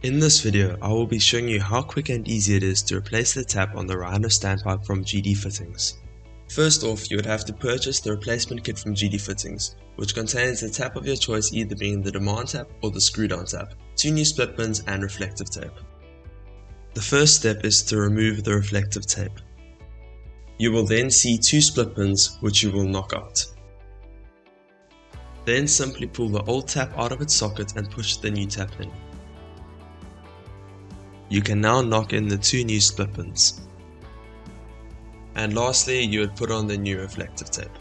In this video, I will be showing you how quick and easy it is to replace the tap on the Rhino Standpipe from GD Fittings. First off, you would have to purchase the replacement kit from GD Fittings, which contains the tap of your choice, either being the demand tap or the screw-down tap, 2 new split pins and reflective tape. The first step is to remove the reflective tape. You will then see 2 split pins which you will knock out. Then simply pull the old tap out of its socket and push the new tap in. You can now knock in the 2 new split pins. And lastly, you would put on the new reflective tape.